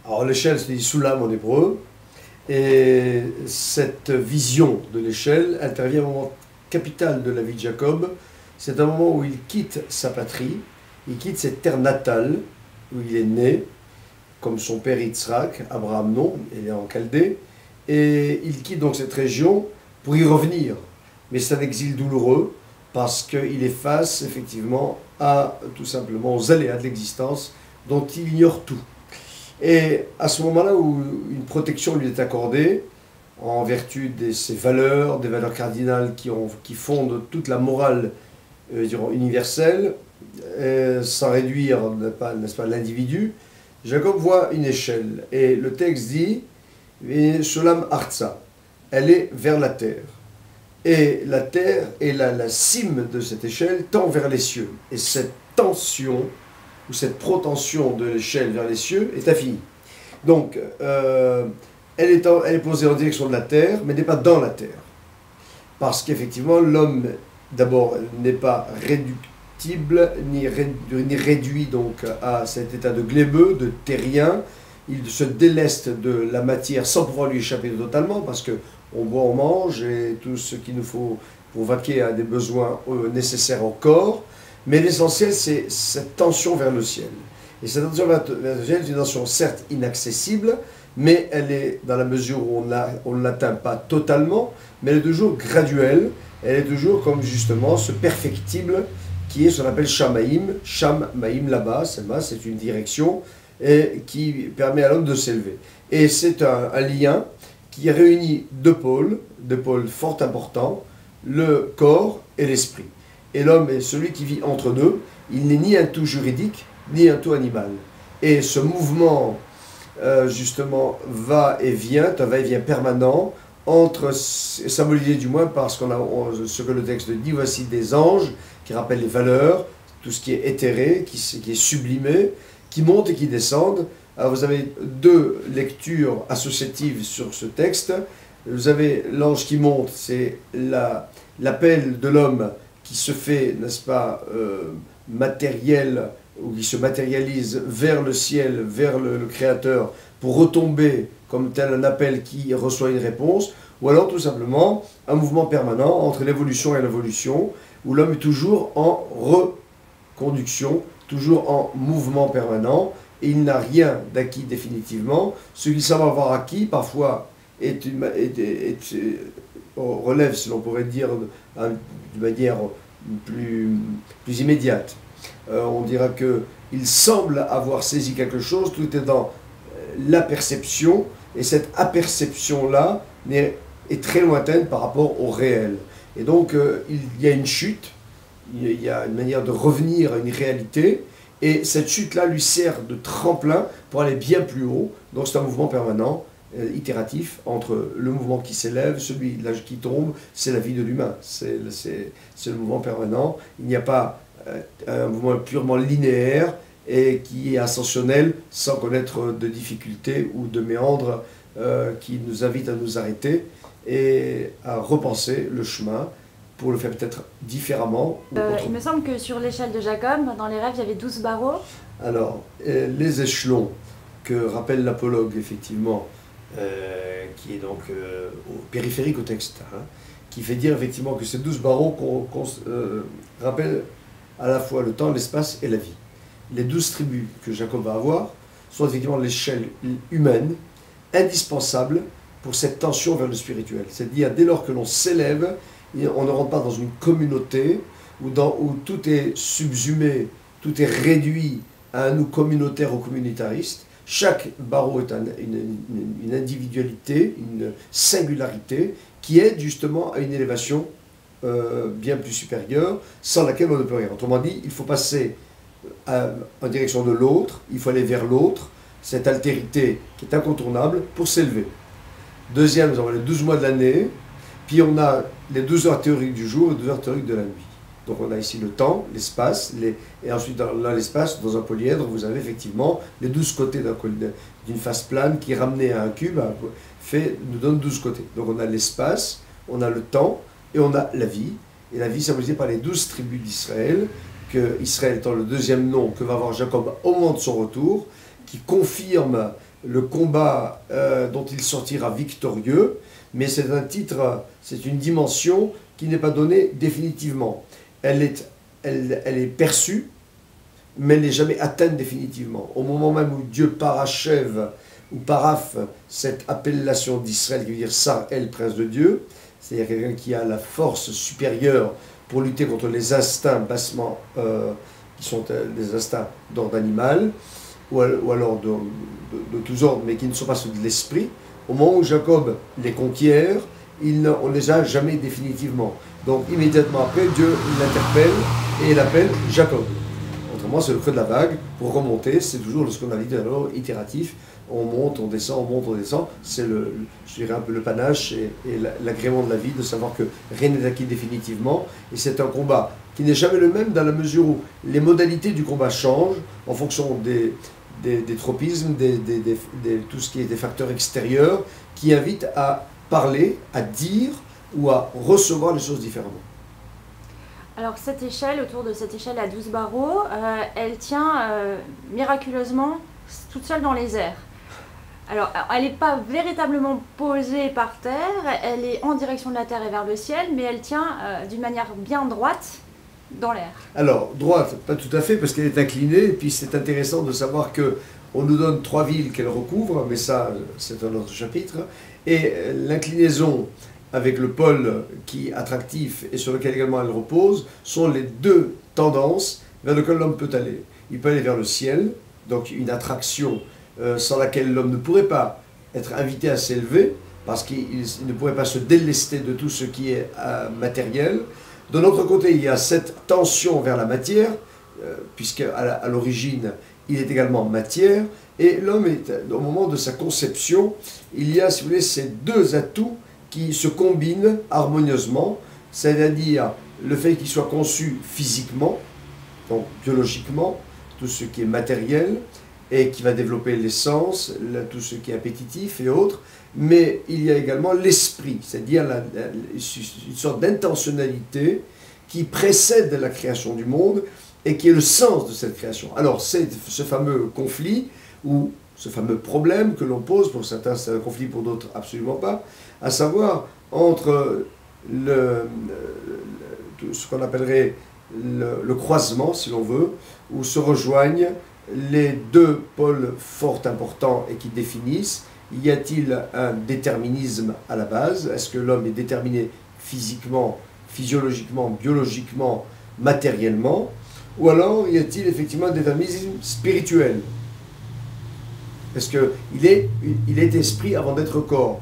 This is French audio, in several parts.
Alors l'échelle se dit Soulam en hébreu, et cette vision de l'échelle intervient au moment capital de la vie de Jacob. C'est un moment où il quitte sa patrie, il quitte cette terre natale où il est né, comme son père Yitzhak, Abraham non, il est en Chaldée, et il quitte donc cette région pour y revenir. Mais c'est un exil douloureux parce qu'il est face effectivement à tout simplement aux aléas de l'existence dont il ignore tout. Et à ce moment-là où une protection lui est accordée, en vertu de ses valeurs, des valeurs cardinales qui fondent toute la morale universelle, sans réduire, n'est-ce pas, l'individu, Jacob voit une échelle. Et le texte dit Sholam Arza, elle est vers la terre. Et la terre est la cime de cette échelle tend vers les cieux. Et cette tension, ou cette protension de l'échelle vers les cieux est infinie. Donc, elle est posée en direction de la terre, mais n'est pas dans la terre. Parce qu'effectivement, l'homme, d'abord, n'est pas réductible, ni réduit donc à cet état de glébeux, de terrien. Il se déleste de la matière sans pouvoir lui échapper totalement, parce qu'on boit, on mange, et tout ce qu'il nous faut pour vaquer à des besoins nécessaires au corps. Mais l'essentiel, c'est cette tension vers le ciel. Et cette tension vers le ciel est une tension certes inaccessible, mais elle est dans la mesure où on ne l'atteint pas totalement, mais elle est toujours graduelle, elle est toujours comme justement ce perfectible qui est ce qu'on appelle Shamaïm, Shamaïm là-bas, c'est une direction et qui permet à l'homme de s'élever. Et c'est un lien qui réunit deux pôles fort importants, le corps et l'esprit. Et l'homme est celui qui vit entre deux, il n'est ni un tout juridique, ni un tout animal. Et ce mouvement, justement, va-et-vient permanent, symbolisé du moins par ce que le texte dit, voici des anges, qui rappellent les valeurs, tout ce qui est éthéré, qui est sublimé, qui monte et qui descendent. Alors vous avez deux lectures associatives sur ce texte. Vous avez l'ange qui monte, c'est l'appel de l'homme qui se fait, n'est-ce pas, matériel, ou qui se matérialise vers le ciel, vers le Créateur, pour retomber comme tel un appel qui reçoit une réponse, ou alors tout simplement un mouvement permanent entre l'évolution et l'involution, où l'homme est toujours en reconduction, toujours en mouvement permanent, et il n'a rien d'acquis définitivement. Ce qu'il semble avoir acquis, parfois, relève, si l'on pourrait dire, de manière plus immédiate. On dira qu'il semble avoir saisi quelque chose, tout est dans la perception, et cette aperception-là est très lointaine par rapport au réel. Et donc, il y a une chute, il y a une manière de revenir à une réalité, et cette chute-là lui sert de tremplin pour aller bien plus haut. Donc c'est un mouvement permanent, itératif, entre le mouvement qui s'élève, celui là qui tombe, c'est la vie de l'humain, c'est le mouvement permanent. Il n'y a pas un mouvement purement linéaire et qui est ascensionnel sans connaître de difficultés ou de méandres qui nous invitent à nous arrêter et à repenser le chemin pour le faire peut-être différemment. Il me semble que sur l'échelle de Jacob, dans les rêves, il y avait 12 barreaux. Alors, les échelons que rappelle l'apologue, effectivement, qui est donc périphérique au texte, hein, qui fait dire effectivement que ces 12 barreaux rappellent à la fois le temps, l'espace et la vie. Les 12 tribus que Jacob va avoir sont effectivement l'échelle humaine, indispensable pour cette tension vers le spirituel. C'est-à-dire, dès lors que l'on s'élève, on ne rentre pas dans une communauté où tout est subsumé, tout est réduit à un nous communautaire ou communitariste. Chaque barreau est une individualité, une singularité qui aide justement à une élévation bien plus supérieure, sans laquelle on ne peut rien. Autrement dit, il faut passer en direction de l'autre, il faut aller vers l'autre, cette altérité qui est incontournable pour s'élever. Deuxième, nous avons les 12 mois de l'année, puis on a les 12 heures théoriques du jour et 12 heures théoriques de la nuit. Donc on a ici le temps, l'espace, et ensuite dans l'espace, dans un polyèdre, vous avez effectivement les 12 côtés d'une face plane qui, ramenée à un cube, nous donne 12 côtés. Donc on a l'espace, on a le temps, et on a la vie. Et la vie symbolisée par les 12 tribus d'Israël, que Israël étant le deuxième nom que va avoir Jacob au moment de son retour, qui confirme le combat dont il sortira victorieux, mais c'est un titre, c'est une dimension qui n'est pas donnée définitivement. Elle est perçue, mais elle n'est jamais atteinte définitivement. Au moment même où Dieu parachève ou paraphe cette appellation d'Israël, qui veut dire Sar-El, prince de Dieu, c'est-à-dire quelqu'un qui a la force supérieure pour lutter contre les instincts bassement, qui sont des instincts d'ordre animal, ou alors de tous ordres, mais qui ne sont pas ceux de l'esprit. Au moment où Jacob les conquiert, on ne les a jamais définitivement. Donc immédiatement après, Dieu l'interpelle et l'appelle Jacob. Autrement, c'est le creux de la vague. Pour remonter, c'est toujours ce qu'on a dit alors, itératif. On monte, on descend, on monte, on descend. C'est je dirais un peu le panache et l'agrément de la vie de savoir que rien n'est acquis définitivement. Et c'est un combat qui n'est jamais le même dans la mesure où les modalités du combat changent en fonction des tropismes, tout ce qui est des facteurs extérieurs qui invitent à parler, à dire ou à recevoir les choses différemment. Alors cette échelle, autour de cette échelle à 12 barreaux, elle tient miraculeusement toute seule dans les airs. Alors elle n'est pas véritablement posée par terre, elle est en direction de la terre et vers le ciel, mais elle tient d'une manière bien droite dans l'air. Alors droite, pas tout à fait parce qu'elle est inclinée, et puis c'est intéressant de savoir que on nous donne 3 villes qu'elle recouvre, mais ça c'est un autre chapitre, et l'inclinaison avec le pôle qui est attractif et sur lequel également elle repose, sont les 2 tendances vers lesquelles l'homme peut aller. Il peut aller vers le ciel, donc une attraction sans laquelle l'homme ne pourrait pas être invité à s'élever, parce qu'il ne pourrait pas se délester de tout ce qui est matériel. De l'autre côté, il y a cette tension vers la matière, puisque à l'origine, il est également matière, et l'homme, au moment de sa conception, il y a, si vous voulez, ces 2 atouts qui se combinent harmonieusement, c'est-à-dire le fait qu'il soit conçu physiquement, donc biologiquement, tout ce qui est matériel, et qui va développer les sens, tout ce qui est appétitif et autres, mais il y a également l'esprit, c'est-à-dire une sorte d'intentionnalité qui précède la création du monde et qui est le sens de cette création. Alors c'est ce fameux conflit, ou ce fameux problème que l'on pose, pour certains c'est un conflit, pour d'autres absolument pas, à savoir entre ce qu'on appellerait le croisement, si l'on veut, où se rejoignent les 2 pôles fort importants et qui définissent. Y a-t-il un déterminisme à la base? Est-ce que l'homme est déterminé physiquement, physiologiquement, biologiquement, matériellement? Ou alors y a-t-il effectivement un déterminisme spirituel? Est-ce qu'il est esprit avant d'être corps?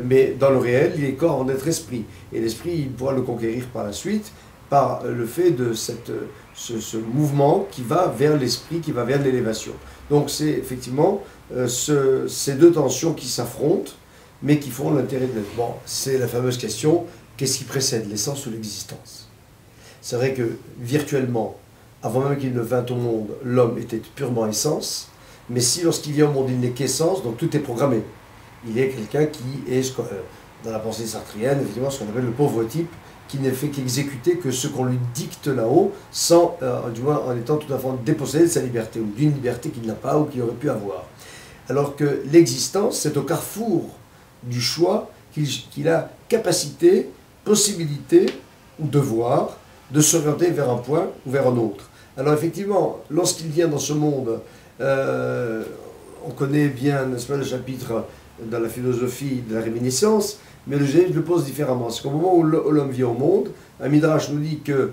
Mais dans le réel, il est corps avant d'être esprit. Et l'esprit, il pourra le conquérir par la suite, par le fait de ce mouvement qui va vers l'esprit, qui va vers l'élévation. Donc c'est effectivement ces 2 tensions qui s'affrontent, mais qui font l'intérêt de l'être. Bon, c'est la fameuse question, qu'est-ce qui précède, l'essence ou l'existence? C'est vrai que virtuellement, avant même qu'il ne vint au monde, l'homme était purement essence, mais si lorsqu'il vient au monde, il n'est qu'essence, donc tout est programmé. Il est quelqu'un qui est, dans la pensée sartrienne, évidemment, ce qu'on appelle le pauvre type, qui ne fait qu'exécuter que ce qu'on lui dicte là-haut, sans, du moins en étant tout à fait dépossédé de sa liberté, ou d'une liberté qu'il n'a pas ou qu'il aurait pu avoir. Alors que l'existence, c'est au carrefour du choix qu'il a capacité, possibilité ou devoir de s'orienter vers un point ou vers un autre. Alors effectivement, lorsqu'il vient dans ce monde, on connaît bien, n'est-ce pas, le chapitre dans la philosophie de la réminiscence, mais le Jésus le pose différemment. C'est qu'au moment où l'homme vient au monde, un Midrash nous dit que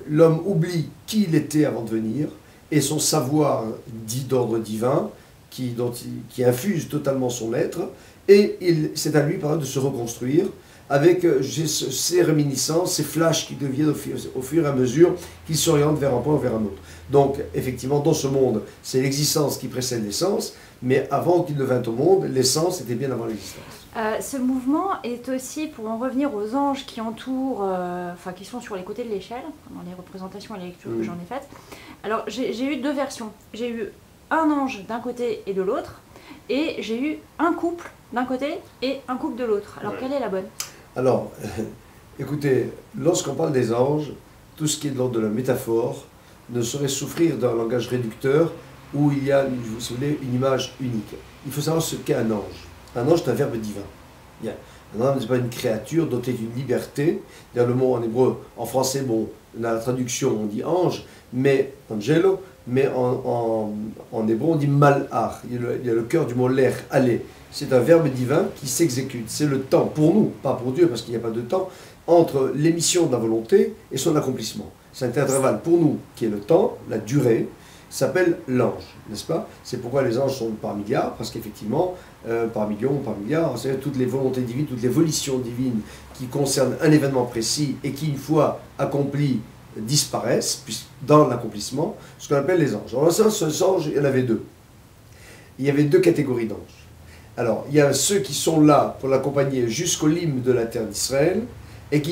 l'homme oublie qui il était avant de venir, et son savoir dit d'ordre divin, qui infuse totalement son être, et c'est à lui par exemple, de se reconstruire avec ces réminiscences, ces flashs qui deviennent au fur et à mesure qu'il s'oriente vers un point ou vers un autre. Donc, effectivement, dans ce monde, c'est l'existence qui précède l'essence, mais avant qu'il ne vînt au monde, l'essence était bien avant l'existence. Ce mouvement est aussi, pour en revenir aux anges qui entourent, enfin qui sont sur les côtés de l'échelle, dans les représentations et les lectures que j'en ai faites. Alors, j'ai eu 2 versions. J'ai eu un ange d'un côté et de l'autre, et j'ai eu un couple d'un côté et un couple de l'autre. Alors, quelle est la bonne? Alors, écoutez, lorsqu'on parle des anges, tout ce qui est de l'ordre de la métaphore ne saurait souffrir d'un langage réducteur où il y a, si vous voulez, une image unique. Il faut savoir ce qu'est un ange. Un ange est un verbe divin. Un ange n'est pas une créature dotée d'une liberté. Dans le mot en hébreu, en français, bon, dans la traduction, on dit ange, mais angelo, mais en hébreu, on dit malach. Il y a le cœur du mot l'air, aller. C'est un verbe divin qui s'exécute. C'est le temps, pour nous, pas pour Dieu, parce qu'il n'y a pas de temps, entre l'émission de la volonté et son accomplissement. Cet intervalle, pour nous, qui est le temps, la durée, s'appelle l'ange, n'est-ce pas? C'est pourquoi les anges sont par milliards, parce qu'effectivement, par millions, par milliards, c'est toutes les volontés divines, toutes les volitions divines qui concernent un événement précis et qui, une fois accomplis, disparaissent dans l'accomplissement, ce qu'on appelle les anges. Alors, ces anges, il y en avait deux. Il y avait deux catégories d'anges. Alors, il y a ceux qui sont là pour l'accompagner jusqu'au limbe de la terre d'Israël et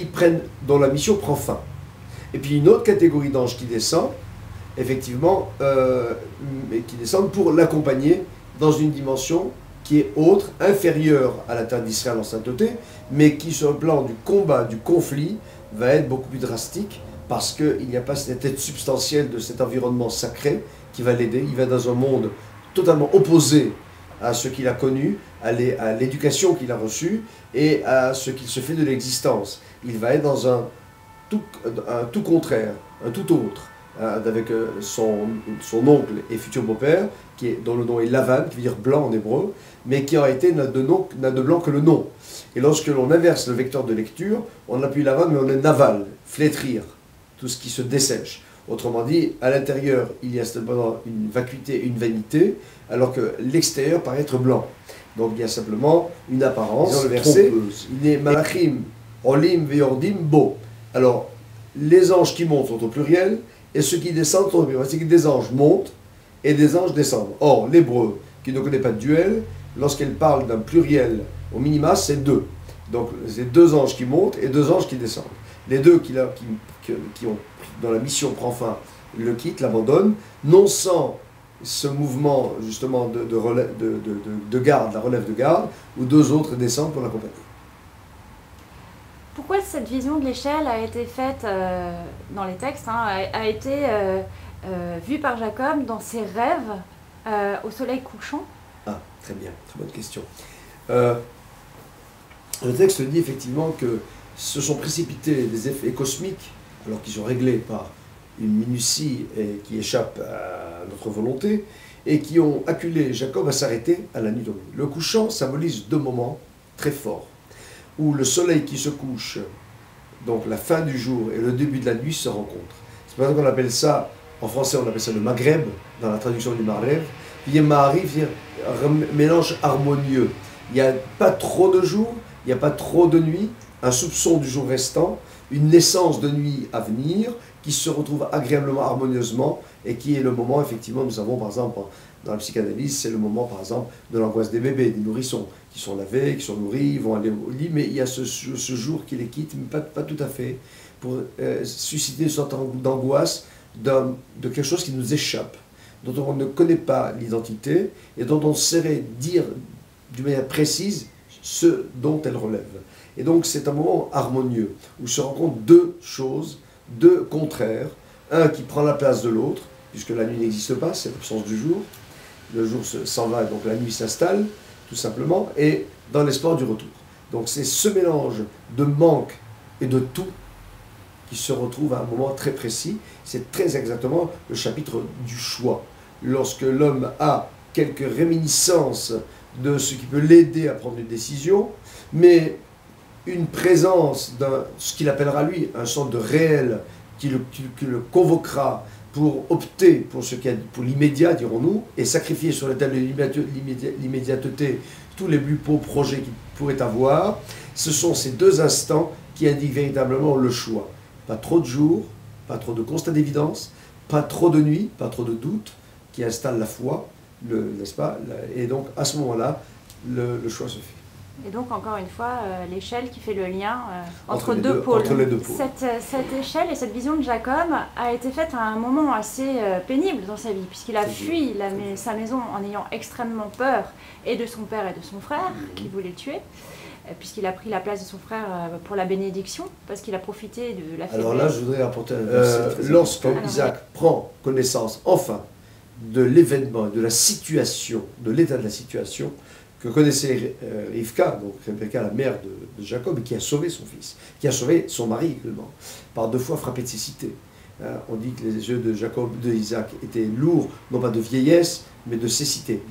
dont la mission prend fin. Et puis une autre catégorie d'anges qui descend, effectivement, qui descendent pour l'accompagner dans une dimension qui est autre, inférieure à la terre d'Israël en sainteté, mais qui, sur le plan du combat, du conflit, va être beaucoup plus drastique, parce qu'il n'y a pas cette tête substantielle de cet environnement sacré qui va l'aider. Il va dans un monde totalement opposé à ce qu'il a connu, à l'éducation qu'il a reçue, et à ce qu'il se fait de l'existence. Il va être dans un tout contraire, un tout autre, avec son oncle et futur beau-père, dont le nom est Lavan, qui veut dire blanc en hébreu, mais qui en réalité n'a de blanc que le nom. Et lorsque l'on inverse le vecteur de lecture, on n'a plus Lavan, mais on est naval, flétrir, tout ce qui se dessèche. Autrement dit, à l'intérieur, il y a simplement une vacuité, une vanité, alors que l'extérieur paraît être blanc. Donc il y a simplement une apparence. Dans le verset, il est malachim, olim veyordim bo. Alors, les anges qui montent sont au pluriel, et ceux qui descendent sont au pluriel. C'est que des anges montent et des anges descendent. Or, l'hébreu, qui ne connaît pas de duel, lorsqu'elle parle d'un pluriel au minima, c'est deux. Donc, c'est deux anges qui montent et deux anges qui descendent. Les deux dont la mission prend fin, le quittent, l'abandonnent, non sans ce mouvement justement de garde, la relève de garde, où deux autres descendent pour l'accompagner. Pourquoi cette vision de l'échelle a été faite dans les textes, a été vue par Jacob dans ses rêves au soleil couchant? Ah, très bien, très bonne question. Le texte dit effectivement que se sont précipités des effets cosmiques, alors qu'ils sont réglés par une minutie qui échappe à notre volonté, et qui ont acculé Jacob à s'arrêter à la nuit tombée. Le couchant symbolise deux moments très forts, où le soleil qui se couche, donc la fin du jour et le début de la nuit se rencontrent. C'est pour ça qu'on appelle ça, en français on appelle ça le Maghreb, dans la traduction du Maghreb. Il y a Ma'arif, c'est-à-dire un mélange harmonieux. Il n'y a pas trop de jour, il n'y a pas trop de nuit, un soupçon du jour restant, une naissance de nuit à venir, qui se retrouve agréablement, harmonieusement, et qui est le moment, effectivement, nous savons par exemple, dans la psychanalyse, c'est le moment par exemple de l'angoisse des bébés, des nourrissons, qui sont lavés, qui sont nourris, ils vont aller au lit, mais il y a ce jour qui les quitte, mais pas tout à fait, pour susciter une sorte d'angoisse de quelque chose qui nous échappe, dont on ne connaît pas l'identité, et dont on saurait dire d'une manière précise ce dont elle relève. Et donc c'est un moment harmonieux, où se rencontrent deux choses, deux contraires, un qui prend la place de l'autre, puisque la nuit n'existe pas, c'est l'absence du jour, le jour s'en va, donc la nuit s'installe, tout simplement, et dans l'espoir du retour. Donc c'est ce mélange de manque et de tout qui se retrouve à un moment très précis, c'est très exactement le chapitre du choix. Lorsque l'homme a quelques réminiscences de ce qui peut l'aider à prendre une décision, mais une présence d'un, ce qu'il appellera lui, un sort de réel qui le convoquera pour opter pour l'immédiat, dirons-nous, et sacrifier sur l'autel de l'immédiateté tous les plus beaux projets qu'il pourrait avoir. Ce sont ces deux instants qui indiquent véritablement le choix. Pas trop de jours, pas trop de constats d'évidence, pas trop de nuit, pas trop de doutes, qui installent la foi, n'est-ce pas? Et donc, à ce moment-là, le choix se fait. Et donc, encore une fois, l'échelle qui fait le lien entre deux pôles. Entre les deux pôles. Cette échelle et cette vision de Jacob a été faite à un moment assez pénible dans sa vie, puisqu'il a fui sa maison en ayant extrêmement peur, et de son père et de son frère, qui voulaient le tuer, puisqu'il a pris la place de son frère pour la bénédiction, parce qu'il a profité de la faiblesse. Alors là, je voudrais apporter un verset. Lorsque Isaac prend connaissance, enfin, de l'événement, de la situation, de l'état de la situation que connaissait Rivka, donc Rebecca, la mère de Jacob, et qui a sauvé son fils, qui a sauvé son mari également, par 2 fois frappé de cécité. On dit que les yeux de Jacob, de Isaac, étaient lourds, non pas de vieillesse, mais de cécité.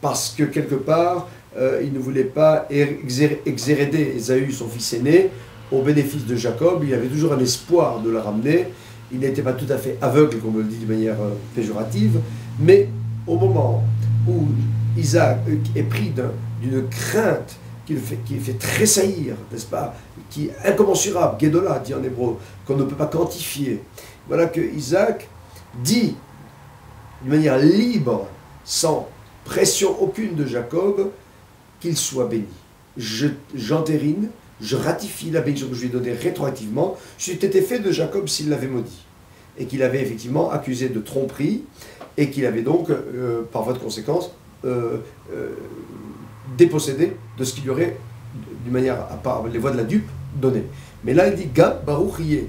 Parce que quelque part, il ne voulait pas exhéréder Ésaü, son fils aîné, au bénéfice de Jacob. Il avait toujours un espoir de le ramener. Il n'était pas tout à fait aveugle, comme on le dit de manière péjorative, mais au moment où Isaac est pris d'une crainte qui le fait tressaillir, n'est-ce pas, qui est incommensurable, Guédola dit en hébreu, qu'on ne peut pas quantifier. Voilà que Isaac dit d'une manière libre, sans pression aucune de Jacob, qu'il soit béni. J'entérine, je ratifie la bénédiction que je lui ai donnée rétroactivement. C'eût été fait de Jacob s'il l'avait maudit, et qu'il avait effectivement accusé de tromperie, et qu'il avait donc, par voie de conséquence, dépossédé de ce qu'il lui aurait, d'une manière, à part les voies de la dupe, donné. Mais là, il dit Gam Baruch Yeh.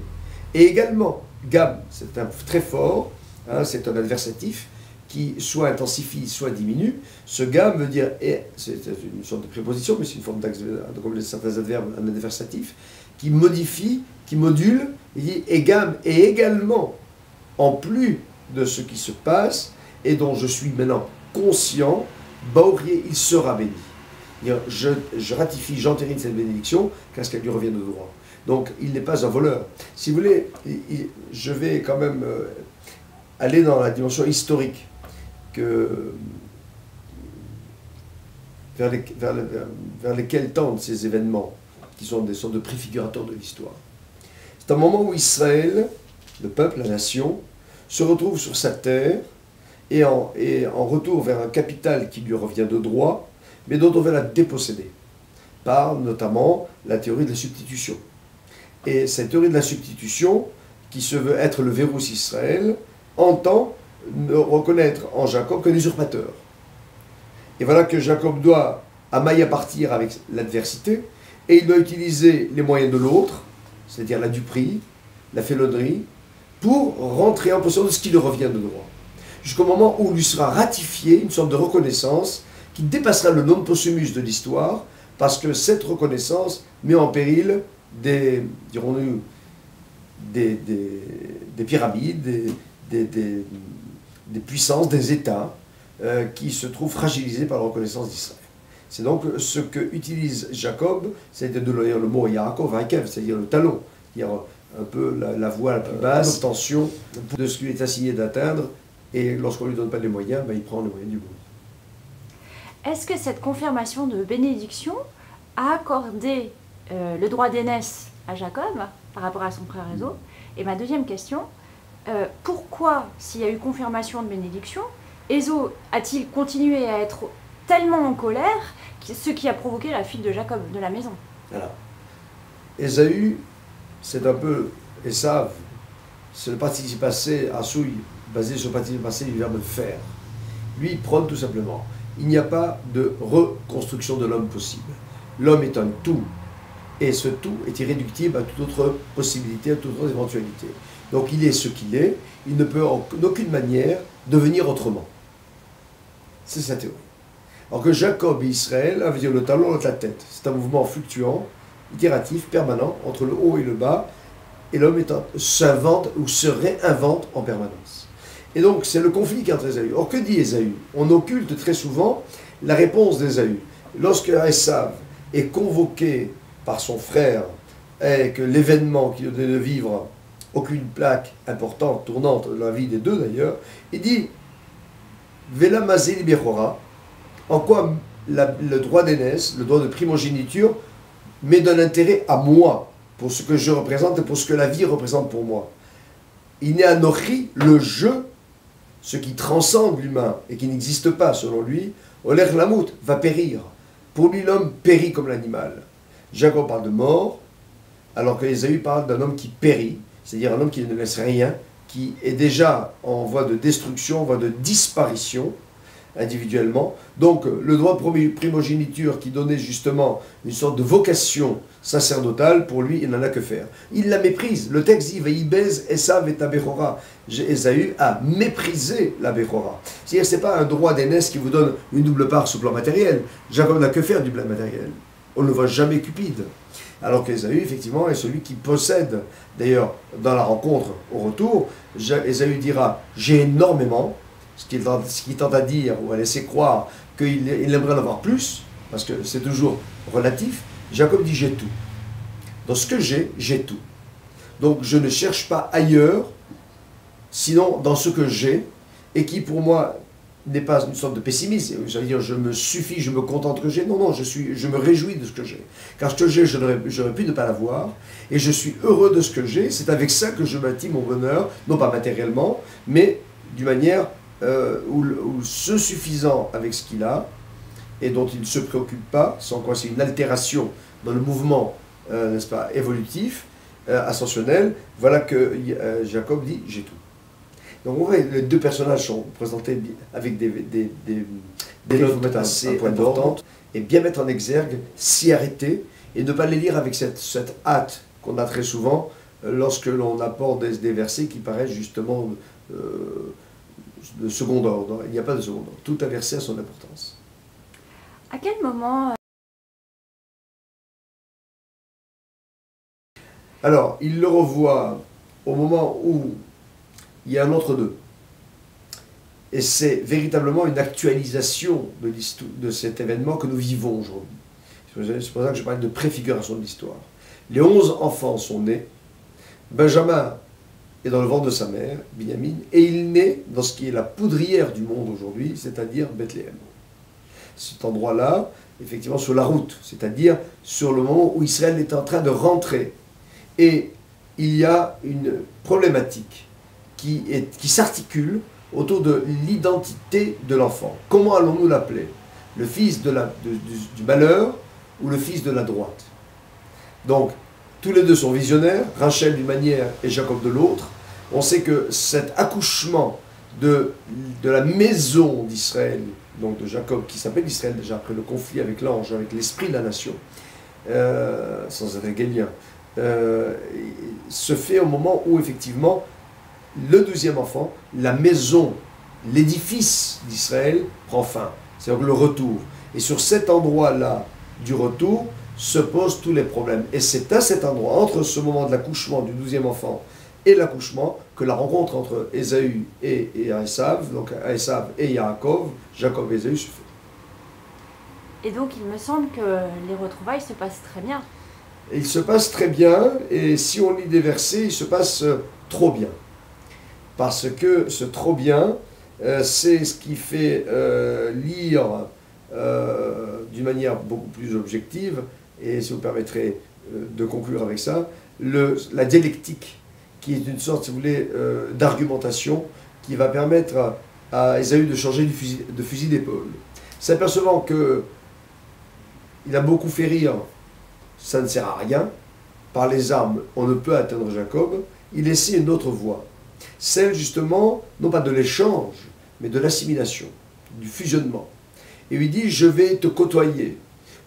Et également, Gam, c'est un très fort, hein, c'est un adversatif qui soit intensifie, soit diminue. Ce Gam veut dire, c'est une sorte de préposition, mais c'est une forme comme certains adverbes, un adversatif, qui modifie, qui module, il dit et Gam, et également, en plus de ce qui se passe, et dont je suis maintenant conscient, Baourier, il sera béni. Je ratifie, j'entérine cette bénédiction, qu'à ce qu'elle lui revienne de droit. Donc, il n'est pas un voleur. Si vous voulez, je vais quand même aller dans la dimension historique vers lesquels tendent ces événements, qui sont des sortes de préfigurateurs de l'histoire. C'est un moment où Israël, le peuple, la nation, se retrouve sur sa terre, et en retour vers un capital qui lui revient de droit, mais dont on va la déposséder, par notamment la théorie de la substitution. Et cette théorie de la substitution, qui se veut être le verrou d'Israël, entend reconnaître en Jacob qu'un usurpateur. Et voilà que Jacob doit à Maïa partir avec l'adversité, et il doit utiliser les moyens de l'autre, c'est-à-dire la duperie, la félonnerie, pour rentrer en possession de ce qui lui revient de droit. Jusqu'au moment où lui sera ratifié une sorte de reconnaissance qui dépassera le non possumus de l'histoire, parce que cette reconnaissance met en péril dirons-nous, des pyramides, des puissances, des États qui se trouvent fragilisés par la reconnaissance d'Israël. C'est donc ce que utilise Jacob, c'est de le mot Yaakov, c'est-à-dire le talon, c'est-à-dire un peu la voie la plus basse, l'obtention de ce qu'il est assigné d'atteindre, et lorsqu'on ne lui donne pas les moyens, il prend les moyens du monde. Est-ce que cette confirmation de bénédiction a accordé le droit d'aînesse à Jacob par rapport à son frère Ésaü? Et ma deuxième question, pourquoi, s'il y a eu confirmation de bénédiction, Ésaü a-t-il continué à être tellement en colère, ce qui a provoqué la fuite de Jacob de la maison? Voilà. Ésaü, c'est un peu Esav, c'est le participe passé à souille, basé sur le participe passé du verbe faire. Lui, il prône tout simplement. Il n'y a pas de reconstruction de l'homme possible. L'homme est un tout, et ce tout est irréductible à toute autre possibilité, à toute autre éventualité. Donc il est ce qu'il est, il ne peut en aucune manière devenir autrement. C'est sa théorie. Alors que Jacob et Israël, veut dire le talon entre la tête. C'est un mouvement fluctuant, itératif, permanent, entre le haut et le bas, et l'homme s'invente ou se réinvente en permanence. Et donc c'est le conflit qui est entre Ésaü. Or que dit Ésaü? On occulte très souvent la réponse d'Ésaü. Lorsque Esav est convoqué par son frère, et que l'événement qui devait de vivre aucune plaque importante, tournante dans la vie des deux d'ailleurs, il dit Vela Mazé Libérora, en quoi le droit d'aînesse, le droit de primogéniture, m'est d'un intérêt à moi, pour ce que je représente et pour ce que la vie représente pour moi. Il n'est anochi, le jeu, ce qui transcende l'humain et qui n'existe pas selon lui, Oler Lamout va périr. Pour lui, l'homme périt comme l'animal. Jacob parle de mort, alors que Ésaü parle d'un homme qui périt, c'est-à-dire un homme qui ne laisse rien, qui est déjà en voie de destruction, en voie de disparition, individuellement. Donc le droit de primogéniture qui donnait justement une sorte de vocation sacerdotale, pour lui, il n'en a que faire. Il la méprise. Le texte dit « Veïbez Esav et Abechora ». Ésaü a méprisé la Bechora. C'est-à-dire que ce n'est pas un droit d'aînesse qui vous donne une double part sur le plan matériel. Jacob n'a que faire du plan matériel. On ne voit jamais Cupide. Alors qu'Ésaü, effectivement, est celui qui possède. D'ailleurs, dans la rencontre au retour, Ésaü dira « j'ai énormément », ce qui tente à dire ou à laisser croire qu'il aimerait en avoir plus, parce que c'est toujours relatif. Jacob dit « j'ai tout ». Dans ce que j'ai tout. Donc je ne cherche pas ailleurs, sinon dans ce que j'ai, et qui pour moi n'est pas une sorte de pessimisme, j'allais dire je me suffis, je me contente que j'ai, non, non, je me réjouis de ce que j'ai. Car ce que j'ai, j'aurais pu ne pas l'avoir, et je suis heureux de ce que j'ai, c'est avec ça que je bâtis mon bonheur, non pas matériellement, mais d'une manière où ce suffisant avec ce qu'il a, et dont il ne se préoccupe pas, sans quoi c'est une altération dans le mouvement, n'est-ce pas, évolutif, ascensionnel, voilà que Jacob dit « j'ai tout ». Donc on voit les deux personnages sont présentés avec des notes assez importantes et bien mettre en exergue, s'y arrêter et ne pas les lire avec cette hâte qu'on a très souvent lorsque l'on apporte des versets qui paraissent justement de second ordre. Il n'y a pas de second ordre. Tout un verset a son importance. À quel moment Alors, il le revoit au moment où il y a un entre-deux. Et c'est véritablement une actualisation de cet événement que nous vivons aujourd'hui. C'est pour ça que je parle de préfiguration de l'histoire. Les 11 enfants sont nés. Benjamin est dans le ventre de sa mère, Binyamin, et il naît dans ce qui est la poudrière du monde aujourd'hui, c'est-à-dire Bethléem. Cet endroit-là, effectivement, sur la route, c'est-à-dire sur le moment où Israël est en train de rentrer. Et il y a une problématique qui s'articule autour de l'identité de l'enfant. Comment allons-nous l'appeler? Le fils du malheur ou le fils de la droite? Donc, tous les deux sont visionnaires, Rachel d'une manière et Jacob de l'autre. On sait que cet accouchement de la maison d'Israël, donc de Jacob, qui s'appelle Israël déjà après le conflit avec l'ange, avec l'esprit de la nation, sans être hegelien, se fait au moment où effectivement le deuxième enfant, la maison, l'édifice d'Israël prend fin. C'est-à-dire le retour. Et sur cet endroit-là du retour se posent tous les problèmes. Et c'est à cet endroit, entre ce moment de l'accouchement du 12e enfant et l'accouchement, que la rencontre entre Ésaü et Esav, donc Esav et Yaakov, Jacob et Ésaü se fait. Et donc il me semble que les retrouvailles se passent très bien. Et il se passe très bien, et si on lit des versets, il se passe trop bien. Parce que ce trop bien, c'est ce qui fait lire d'une manière beaucoup plus objective, et si vous permettrez de conclure avec ça, la dialectique, qui est une sorte, si vous voulez, d'argumentation, qui va permettre à Ésaü de changer de fusil d'épaule. S'apercevant que il a beaucoup fait rire, ça ne sert à rien, par les armes, on ne peut atteindre Jacob, il essaie une autre voie. Celle justement, non pas de l'échange, mais de l'assimilation, du fusionnement. Et lui dit, je vais te côtoyer,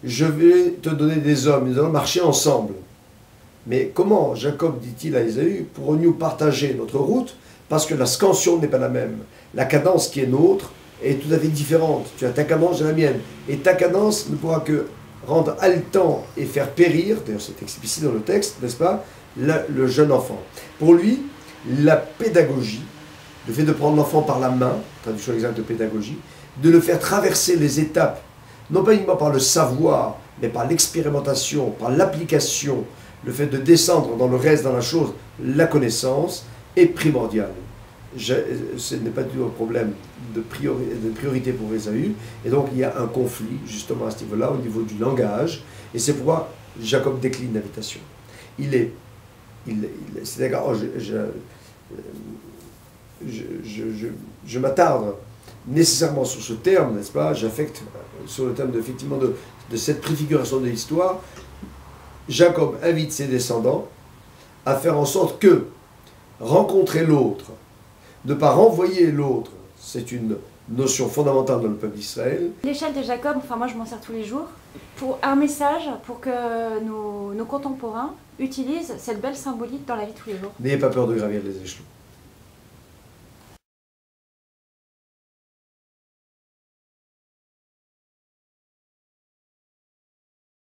je vais te donner des hommes, nous allons marcher ensemble. Mais comment, Jacob dit-il à Ésaü, pourrons-nous partager notre route, parce que la scansion n'est pas la même. La cadence qui est nôtre est tout à fait différente. Tu as ta cadence, j'ai la mienne. Et ta cadence ne pourra que rendre haletant et faire périr, d'ailleurs c'est explicite dans le texte, n'est-ce pas, le jeune enfant. Pour lui, la pédagogie, le fait de prendre l'enfant par la main, traduction exacte de pédagogie, de le faire traverser les étapes, non pas uniquement par le savoir, mais par l'expérimentation, par l'application, le fait de descendre dans le reste, dans la chose, la connaissance, est primordial. Ce n'est pas du tout un problème de priorité pour Ésaü, et donc il y a un conflit justement à ce niveau-là, au niveau du langage, et c'est pourquoi Jacob décline l'invitation. C'est-à-dire, je m'attarde nécessairement sur ce terme, n'est-ce pas? J'affecte sur le terme effectivement de cette préfiguration de l'histoire. Jacob invite ses descendants à faire en sorte que rencontrer l'autre, ne pas renvoyer l'autre, c'est une notion fondamentale dans le peuple d'Israël. L'échelle de Jacob, enfin moi je m'en sers tous les jours, pour un message pour que nos contemporains utilisent cette belle symbolique dans la vie de tous les jours. N'ayez pas peur de gravir les échelons.